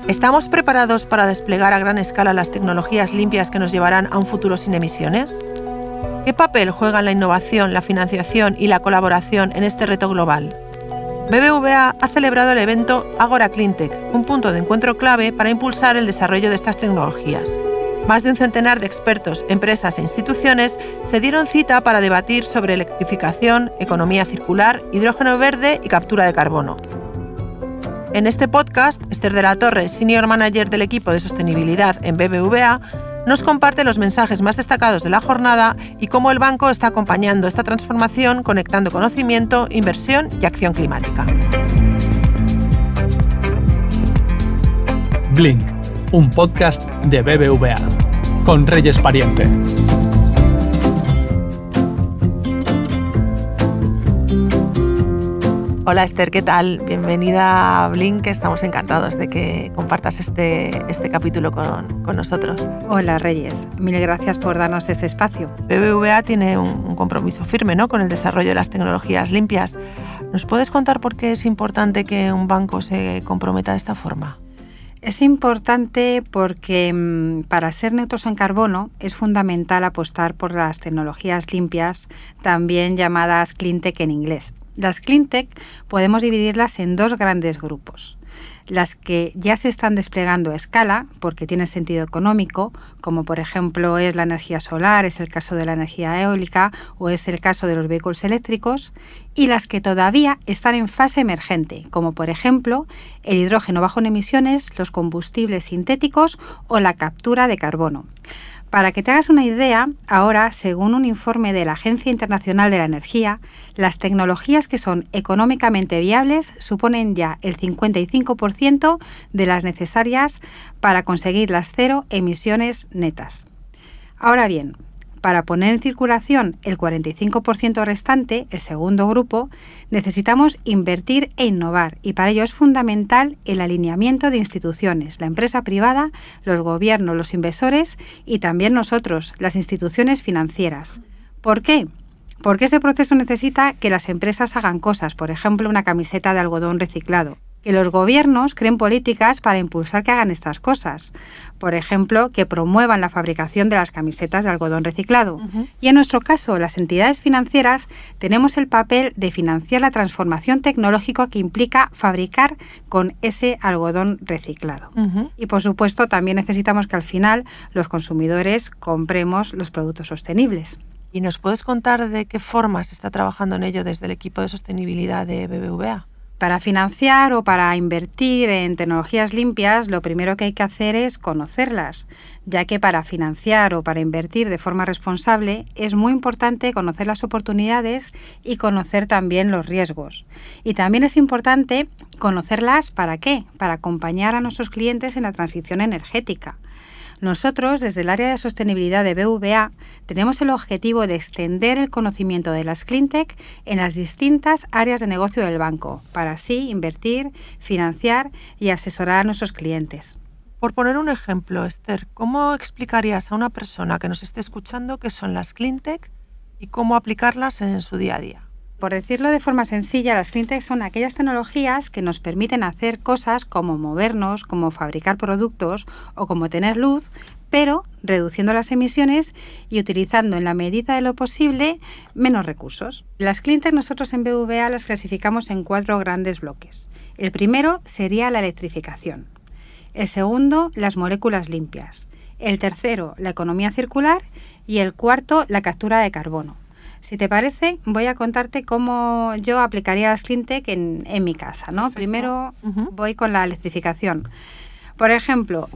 ¿Estamos preparados para desplegar a gran escala las tecnologías limpias que nos llevarán a un futuro sin emisiones? ¿Qué papel juegan la innovación, la financiación y la colaboración en este reto global? BBVA ha celebrado el evento Agora Cleantech, un punto de encuentro clave para impulsar el desarrollo de estas tecnologías. Más de un centenar de expertos, empresas e instituciones se dieron cita para debatir sobre electrificación, economía circular, hidrógeno verde y captura de carbono. En este podcast, Esther de la Torre, Senior Manager del equipo de sostenibilidad en BBVA, nos comparte los mensajes más destacados de la jornada y cómo el banco está acompañando esta transformación conectando conocimiento, inversión y acción climática. Blink, un podcast de BBVA, con Reyes Pariente. Hola Esther, ¿qué tal? Bienvenida a Blink, estamos encantados de que compartas este capítulo con nosotros. Hola Reyes, mil gracias por darnos este espacio. BBVA tiene un compromiso firme, ¿no?, con el desarrollo de las tecnologías limpias. ¿Nos puedes contar por qué es importante que un banco se comprometa de esta forma? Es importante porque para ser neutros en carbono es fundamental apostar por las tecnologías limpias, también llamadas Cleantech en inglés. Las Cleantech podemos dividirlas en dos grandes grupos. Las que ya se están desplegando a escala porque tiene sentido económico, como por ejemplo es la energía solar, es el caso de la energía eólica o es el caso de los vehículos eléctricos, y las que todavía están en fase emergente, como por ejemplo el hidrógeno bajo en emisiones, los combustibles sintéticos o la captura de carbono. Para que te hagas una idea, ahora, según un informe de la Agencia Internacional de la Energía, las tecnologías que son económicamente viables suponen ya el 55% de las necesarias para conseguir las cero emisiones netas. Ahora bien, para poner en circulación el 45% restante, el segundo grupo, necesitamos invertir e innovar y para ello es fundamental el alineamiento de instituciones, la empresa privada, los gobiernos, los inversores y también nosotros, las instituciones financieras. ¿Por qué? Porque este proceso necesita que las empresas hagan cosas, por ejemplo, una camiseta de algodón reciclado. Que los gobiernos creen políticas para impulsar que hagan estas cosas. Por ejemplo, que promuevan la fabricación de las camisetas de algodón reciclado. Y en nuestro caso, las entidades financieras tenemos el papel de financiar la transformación tecnológica que implica fabricar con ese algodón reciclado. Y por supuesto, también necesitamos que al final los consumidores compremos los productos sostenibles. ¿Y nos puedes contar de qué forma se está trabajando en ello desde el equipo de sostenibilidad de BBVA? Para financiar o para invertir en tecnologías limpias, lo primero que hay que hacer es conocerlas, ya que para financiar o para invertir de forma responsable es muy importante conocer las oportunidades y conocer también los riesgos. Y también es importante conocerlas ¿para qué? Para acompañar a nuestros clientes en la transición energética. Nosotros, desde el área de sostenibilidad de BBVA, tenemos el objetivo de extender el conocimiento de las Cleantech en las distintas áreas de negocio del banco, para así invertir, financiar y asesorar a nuestros clientes. Por poner un ejemplo, Esther, ¿cómo explicarías a una persona que nos esté escuchando qué son las Cleantech y cómo aplicarlas en su día a día? Por decirlo de forma sencilla, las Cleantech son aquellas tecnologías que nos permiten hacer cosas como movernos, como fabricar productos o como tener luz, pero reduciendo las emisiones y utilizando en la medida de lo posible menos recursos. Las Cleantech nosotros en BBVA las clasificamos en 4 grandes bloques. El primero sería la electrificación. El segundo, las moléculas limpias. El tercero, la economía circular. Y el cuarto, la captura de carbono. Si te parece, voy a contarte cómo yo aplicaría las Cleantech en mi casa, ¿no? Primero voy con la electrificación. Por ejemplo,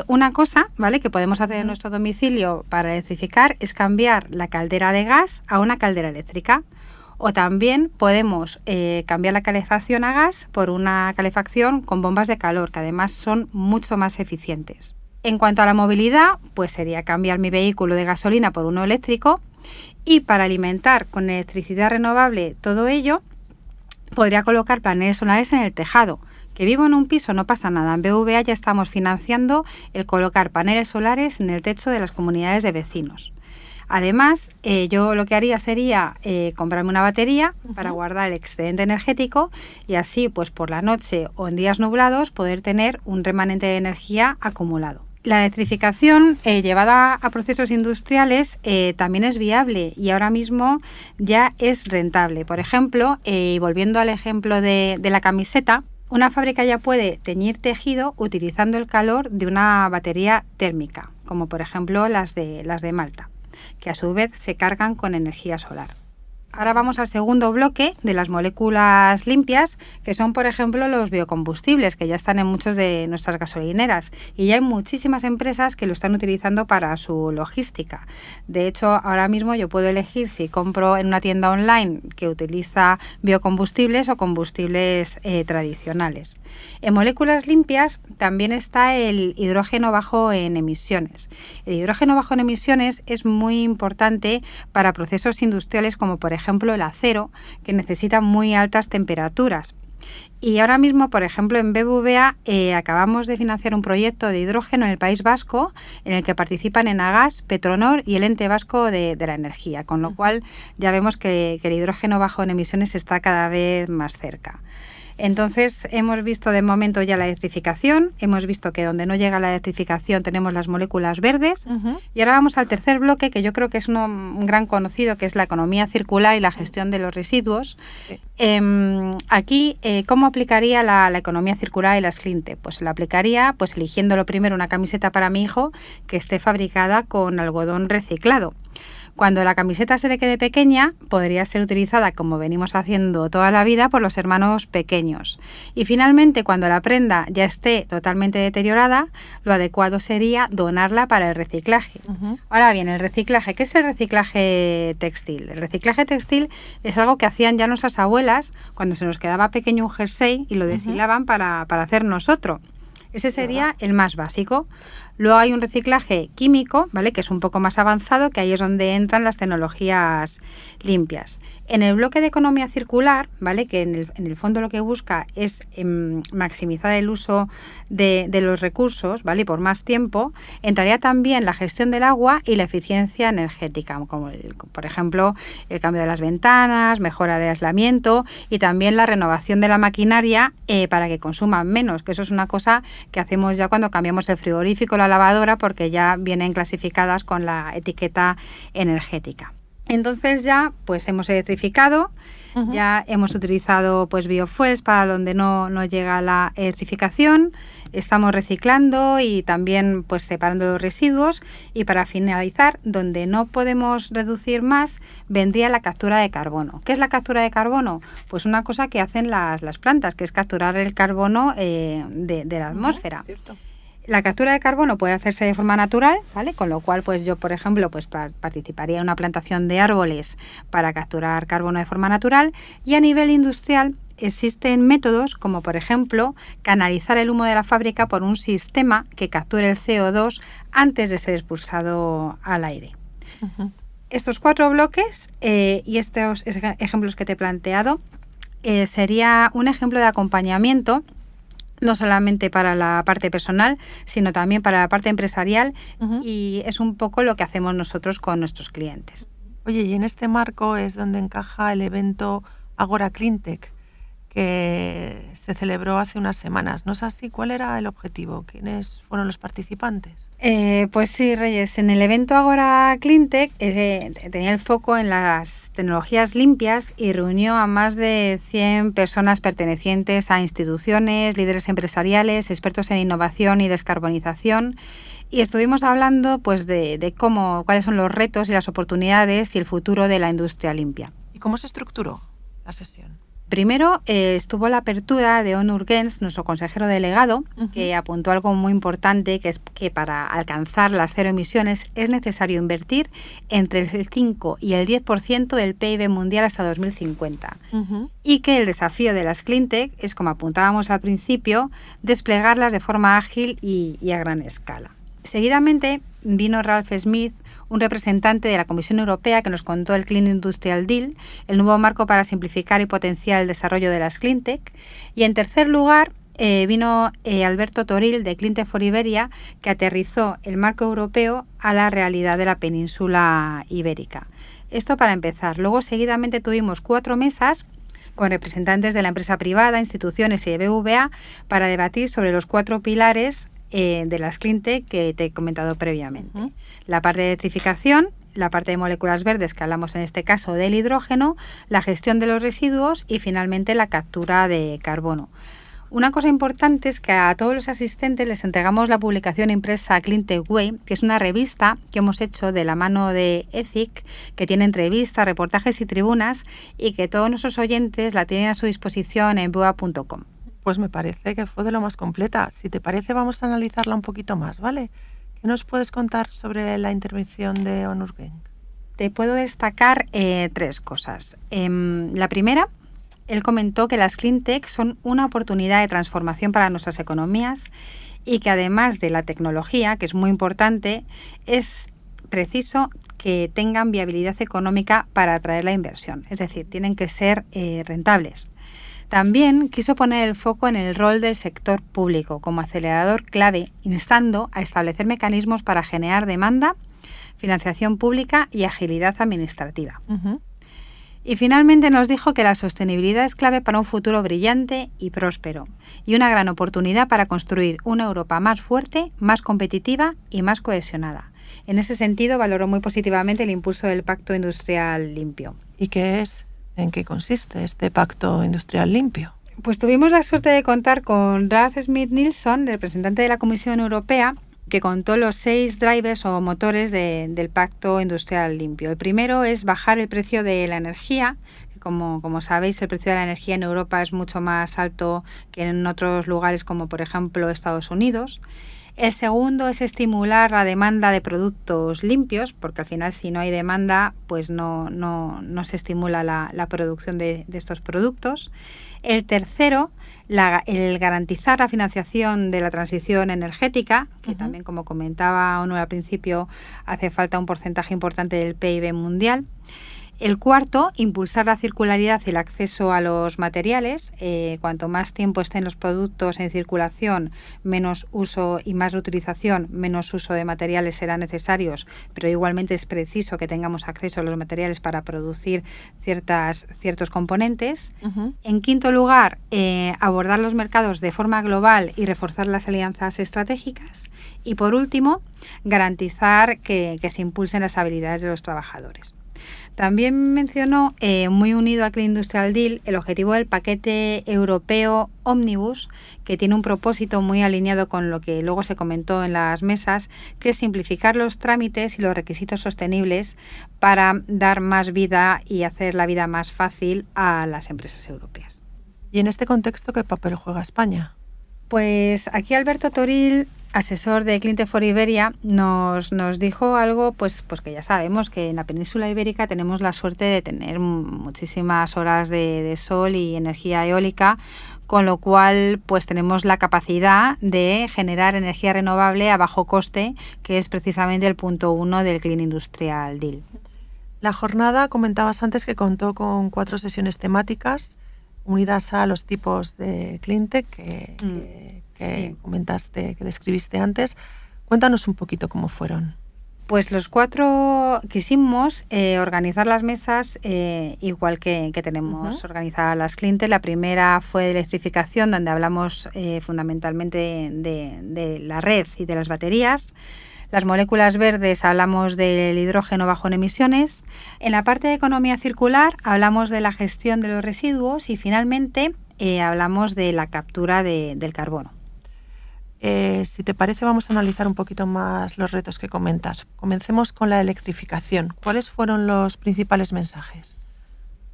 una cosa, ¿vale?, que podemos hacer en nuestro domicilio para electrificar es cambiar la caldera de gas a una caldera eléctrica. O también podemos cambiar la calefacción a gas por una calefacción con bombas de calor, que además son mucho más eficientes. En cuanto a la movilidad, pues sería cambiar mi vehículo de gasolina por uno eléctrico. Y para alimentar con electricidad renovable todo ello, podría colocar paneles solares en el tejado. Que vivo en un piso no pasa nada. En BBVA ya estamos financiando el colocar paneles solares en el techo de las comunidades de vecinos. Además, yo lo que haría sería comprarme una batería para guardar el excedente energético y así, pues por la noche o en días nublados, poder tener un remanente de energía acumulado. La electrificación llevada a procesos industriales también es viable y ahora mismo ya es rentable. Por ejemplo, volviendo al ejemplo de la camiseta, una fábrica ya puede teñir tejido utilizando el calor de una batería térmica, como por ejemplo las de Malta, que a su vez se cargan con energía solar. Ahora vamos al segundo bloque de las moléculas limpias, que son, por ejemplo, los biocombustibles, que ya están en muchas de nuestras gasolineras. Y ya hay muchísimas empresas que lo están utilizando para su logística. De hecho, ahora mismo yo puedo elegir si compro en una tienda online que utiliza biocombustibles o combustibles tradicionales. En moléculas limpias también está el hidrógeno bajo en emisiones. El hidrógeno bajo en emisiones es muy importante para procesos industriales como, por ejemplo, el acero, que necesita muy altas temperaturas. Y ahora mismo, por ejemplo, en BBVA acabamos de financiar un proyecto de hidrógeno en el País Vasco en el que participan Enagas, Petronor y el Ente Vasco de la Energía, con lo cual ya vemos que el hidrógeno bajo en emisiones está cada vez más cerca. Entonces, hemos visto de momento ya la electrificación, hemos visto que donde no llega la electrificación tenemos las moléculas verdes y ahora vamos al tercer bloque, que yo creo que es un gran conocido, que es la economía circular y la gestión de los residuos. Sí. Aquí, ¿cómo aplicaría la economía circular y las Cleantech? Pues la aplicaría eligiendo lo primero una camiseta para mi hijo que esté fabricada con algodón reciclado. Cuando la camiseta se le quede pequeña, podría ser utilizada, como venimos haciendo toda la vida, por los hermanos pequeños. Y finalmente, cuando la prenda ya esté totalmente deteriorada, lo adecuado sería donarla para el reciclaje. Ahora bien, el reciclaje, ¿qué es el reciclaje textil? El reciclaje textil es algo que hacían ya nuestras abuelas cuando se nos quedaba pequeño un jersey y lo deshilaban para hacernos otro. Ese sería el más básico. Luego hay un reciclaje químico, ¿vale?, que es un poco más avanzado, que ahí es donde entran las tecnologías limpias. En el bloque de economía circular, ¿vale?, que en el fondo lo que busca es maximizar el uso de los recursos, ¿vale?, y por más tiempo, entraría también la gestión del agua y la eficiencia energética, como por ejemplo el cambio de las ventanas, mejora de aislamiento y también la renovación de la maquinaria para que consuman menos, que eso es una cosa que hacemos ya cuando cambiamos el frigorífico, la lavadora, porque ya vienen clasificadas con la etiqueta energética. Entonces ya pues hemos electrificado, ya hemos utilizado pues biofuels para donde no llega la electrificación, estamos reciclando y también pues separando los residuos, y para finalizar, donde no podemos reducir más, vendría la captura de carbono. ¿Qué es la captura de carbono? Pues una cosa que hacen las plantas, que es capturar el carbono de la atmósfera. Cierto. La captura de carbono puede hacerse de forma natural, ¿vale? Con lo cual, pues yo, por ejemplo, pues participaría en una plantación de árboles para capturar carbono de forma natural, y a nivel industrial existen métodos como, por ejemplo, canalizar el humo de la fábrica por un sistema que capture el CO2 antes de ser expulsado al aire. Estos 4 bloques y estos ejemplos que te he planteado sería un ejemplo de acompañamiento, no solamente para la parte personal, sino también para la parte empresarial, y es un poco lo que hacemos nosotros con nuestros clientes. Oye, y en este marco es donde encaja el evento Agora Cleantech, que se celebró hace unas semanas, ¿no es así? ¿Cuál era el objetivo? ¿Quiénes fueron los participantes? Pues sí, Reyes, en el evento Agora Cleantech tenía el foco en las tecnologías limpias y reunió a más de 100 personas pertenecientes a instituciones, líderes empresariales, expertos en innovación y descarbonización, y estuvimos hablando pues de cuáles son los retos y las oportunidades y el futuro de la industria limpia. ¿Y cómo se estructuró la sesión? Primero estuvo la apertura de Onur Gens, nuestro consejero delegado, que apuntó algo muy importante, que es que para alcanzar las 0 emisiones es necesario invertir entre el 5 y el 10% del PIB mundial hasta 2050. Y que el desafío de las Cleantech es, como apuntábamos al principio, desplegarlas de forma ágil y a gran escala. Seguidamente vino Ralph Smith, un representante de la Comisión Europea, que nos contó el Clean Industrial Deal, el nuevo marco para simplificar y potenciar el desarrollo de las Cleantech. Y en tercer lugar, vino Alberto Toril de Cleantech for Iberia, que aterrizó el marco europeo a la realidad de la península ibérica. Esto para empezar. Luego seguidamente tuvimos 4 mesas con representantes de la empresa privada, instituciones y de BVA para debatir sobre los 4 pilares de las Cleantech que te he comentado previamente. La parte de electrificación, la parte de moléculas verdes, que hablamos en este caso del hidrógeno, la gestión de los residuos y finalmente la captura de carbono. Una cosa importante es que a todos los asistentes les entregamos la publicación impresa Cleantech Way, que es una revista que hemos hecho de la mano de ETHIC, que tiene entrevistas, reportajes y tribunas, y que todos nuestros oyentes la tienen a su disposición en bua.com. Pues me parece que fue de lo más completa. Si te parece, vamos a analizarla un poquito más, ¿vale? ¿Qué nos puedes contar sobre la intervención de Onur Genç? Te puedo destacar 3 cosas. La primera, él comentó que las Cleantech son una oportunidad de transformación para nuestras economías y que además de la tecnología, que es muy importante, es preciso que tengan viabilidad económica para atraer la inversión. Es decir, tienen que ser rentables. También quiso poner el foco en el rol del sector público como acelerador clave, instando a establecer mecanismos para generar demanda, financiación pública y agilidad administrativa. Y finalmente nos dijo que la sostenibilidad es clave para un futuro brillante y próspero y una gran oportunidad para construir una Europa más fuerte, más competitiva y más cohesionada. En ese sentido, valoró muy positivamente el impulso del Pacto Industrial Limpio. ¿Y qué es? ¿En qué consiste este Pacto Industrial Limpio? Pues tuvimos la suerte de contar con Ralf Schmidt-Nielsen, representante de la Comisión Europea, que contó los 6 drivers o motores del Pacto Industrial Limpio. El primero es bajar el precio de la energía. Como sabéis, el precio de la energía en Europa es mucho más alto que en otros lugares como por ejemplo Estados Unidos. El segundo es estimular la demanda de productos limpios, porque al final si no hay demanda, pues no se estimula la producción de estos productos. El tercero, el garantizar la financiación de la transición energética, que también, como comentaba Onur al principio, hace falta un porcentaje importante del PIB mundial. El cuarto, impulsar la circularidad y el acceso a los materiales. Cuanto más tiempo estén los productos en circulación, menos uso y más reutilización, menos uso de materiales serán necesarios, pero igualmente es preciso que tengamos acceso a los materiales para producir ciertos componentes. En quinto lugar, abordar los mercados de forma global y reforzar las alianzas estratégicas. Y por último, garantizar que se impulsen las habilidades de los trabajadores. También mencionó, muy unido al Clean Industrial Deal, el objetivo del paquete europeo Omnibus, que tiene un propósito muy alineado con lo que luego se comentó en las mesas, que es simplificar los trámites y los requisitos sostenibles para dar más vida y hacer la vida más fácil a las empresas europeas. ¿Y en este contexto qué papel juega España? Pues aquí Alberto Toril, asesor de Cleantech for Iberia, nos dijo algo pues que ya sabemos, que en la península ibérica tenemos la suerte de tener muchísimas horas de sol y energía eólica, con lo cual pues tenemos la capacidad de generar energía renovable a bajo coste, que es precisamente el punto 1 del Clean Industrial Deal. La jornada, comentabas antes que contó con 4 sesiones temáticas unidas a los tipos de Cleantech que sí, comentaste, que describiste antes. Cuéntanos un poquito cómo fueron. Pues los 4 quisimos organizar las mesas igual que tenemos organizadas las Cleantech. La primera fue de electrificación, donde hablamos fundamentalmente de la red y de las baterías. Las moléculas verdes hablamos del hidrógeno bajo en emisiones. En la parte de economía circular hablamos de la gestión de los residuos y finalmente hablamos de la captura del carbono. Si te parece, vamos a analizar un poquito más los retos que comentas. Comencemos con la electrificación. ¿Cuáles fueron los principales mensajes?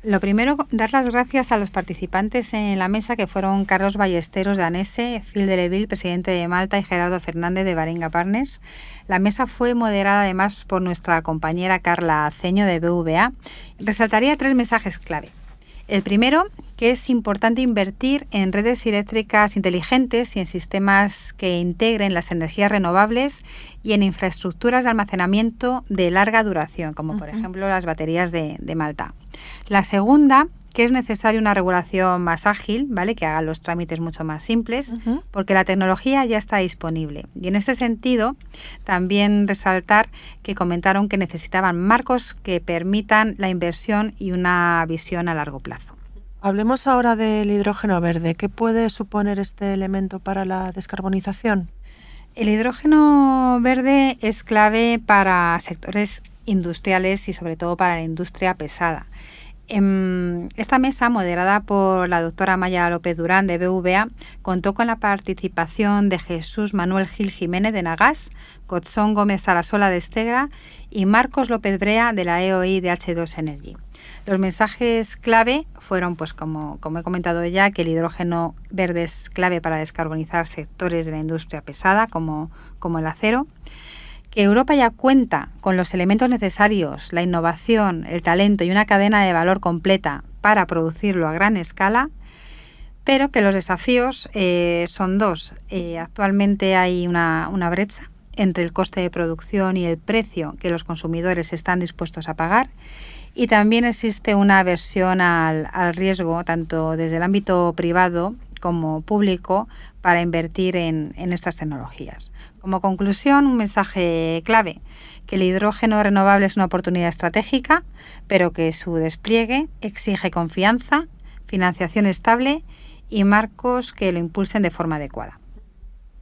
Lo primero, dar las gracias a los participantes en la mesa, que fueron Carlos Ballesteros de ANESE, Phil Deleville, presidente de Malta, y Gerardo Fernández de Baringa Partners. La mesa fue moderada además por nuestra compañera Carla Aceño de BVA. Resaltaría 3 mensajes clave. El primero, que es importante invertir en redes eléctricas inteligentes y en sistemas que integren las energías renovables y en infraestructuras de almacenamiento de larga duración, como por ejemplo las baterías de Malta. La segunda que es necesaria una regulación más ágil, ¿vale? Que haga los trámites mucho más simples, porque la tecnología ya está disponible. Y en ese sentido, también resaltar que comentaron que necesitaban marcos que permitan la inversión y una visión a largo plazo. Hablemos ahora del hidrógeno verde. ¿Qué puede suponer este elemento para la descarbonización? El hidrógeno verde es clave para sectores industriales y sobre todo para la industria pesada. Esta mesa, moderada por la doctora Maya López Durán de BVA, contó con la participación de Jesús Manuel Gil Jiménez de Nagas, Cotzón Gómez Sarasola de Estegra y Marcos López Brea de la EOI de H2 Energy. Los mensajes clave fueron, pues como he comentado ya, que el hidrógeno verde es clave para descarbonizar sectores de la industria pesada como el acero, que Europa ya cuenta con los elementos necesarios, la innovación, el talento y una cadena de valor completa para producirlo a gran escala, pero que los desafíos son dos. Actualmente hay una brecha entre el coste de producción y el precio que los consumidores están dispuestos a pagar, y también existe una aversión al riesgo, tanto desde el ámbito privado como público, para invertir en estas tecnologías. Como conclusión, un mensaje clave: que el hidrógeno renovable es una oportunidad estratégica, pero que su despliegue exige confianza, financiación estable y marcos que lo impulsen de forma adecuada.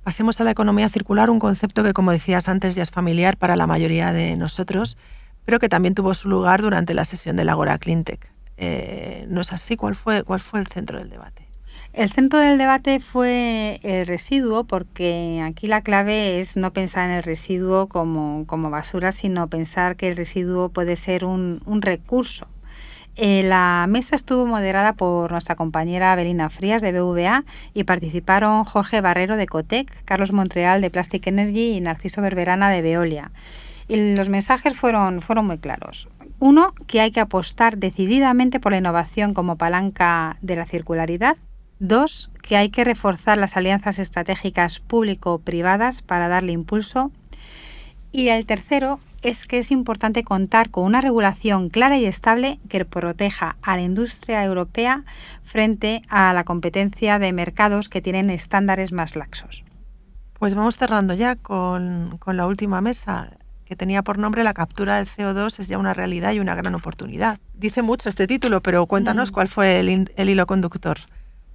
Pasemos a la economía circular, un concepto que, como decías antes, ya es familiar para la mayoría de nosotros, pero que también tuvo su lugar durante la sesión del Agora Cleantech. ¿No es así? ¿Cuál fue el centro del debate? El centro del debate fue el residuo, porque aquí la clave es no pensar en el residuo como basura, sino pensar que el residuo puede ser un recurso. La mesa estuvo moderada por nuestra compañera Belina Frías de BVA y participaron Jorge Barrero de Cotec, Carlos Montreal de Plastic Energy y Narciso Berberana de Veolia. Y los mensajes fueron muy claros. Uno, que hay que apostar decididamente por la innovación como palanca de la circularidad. Dos, que hay que reforzar las alianzas estratégicas público-privadas para darle impulso. Y el tercero es que es importante contar con una regulación clara y estable que proteja a la industria europea frente a la competencia de mercados que tienen estándares más laxos. Pues vamos cerrando ya con la última mesa, que tenía por nombre La captura del CO2 es ya una realidad y una gran oportunidad. Dice mucho este título, pero cuéntanos cuál fue el hilo conductor.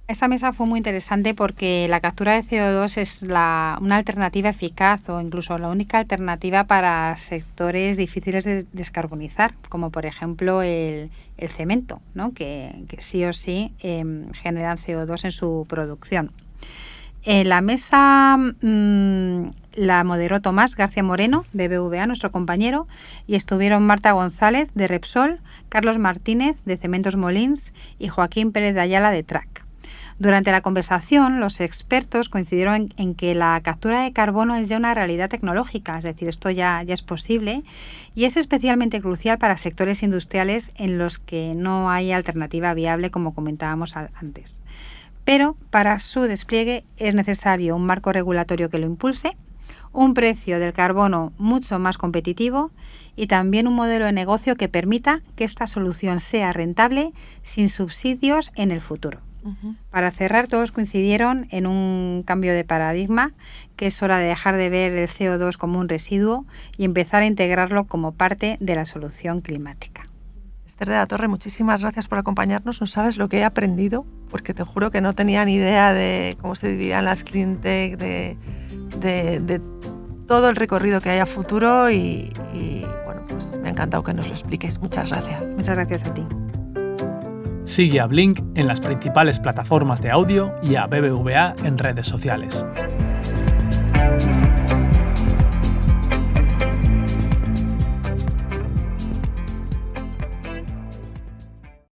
Esta mesa fue muy interesante porque la captura de CO2 es una alternativa eficaz o incluso la única alternativa para sectores difíciles de descarbonizar, como por ejemplo el cemento, ¿no? que sí o sí generan CO2 en su producción. La mesa la moderó Tomás García Moreno, de BVA, nuestro compañero, y estuvieron Marta González, de Repsol, Carlos Martínez, de Cementos Molins, y Joaquín Pérez de Ayala, de Track. Durante la conversación, los expertos coincidieron en que la captura de carbono es ya una realidad tecnológica, es decir, esto ya es posible, y es especialmente crucial para sectores industriales en los que no hay alternativa viable, como comentábamos antes. Pero para su despliegue es necesario un marco regulatorio que lo impulse, un precio del carbono mucho más competitivo y también un modelo de negocio que permita que esta solución sea rentable sin subsidios en el futuro. Para cerrar, todos coincidieron en un cambio de paradigma, que es hora de dejar de ver el CO2 como un residuo y empezar a integrarlo como parte de la solución climática. Esther de la Torre, muchísimas gracias por acompañarnos. No sabes lo que he aprendido, porque te juro que no tenía ni idea de cómo se dividían las cleantech, de todo el recorrido que hay a futuro y bueno, pues me ha encantado que nos lo expliques. Muchas gracias. Muchas gracias a ti. Sigue a Blink en las principales plataformas de audio y a BBVA en redes sociales.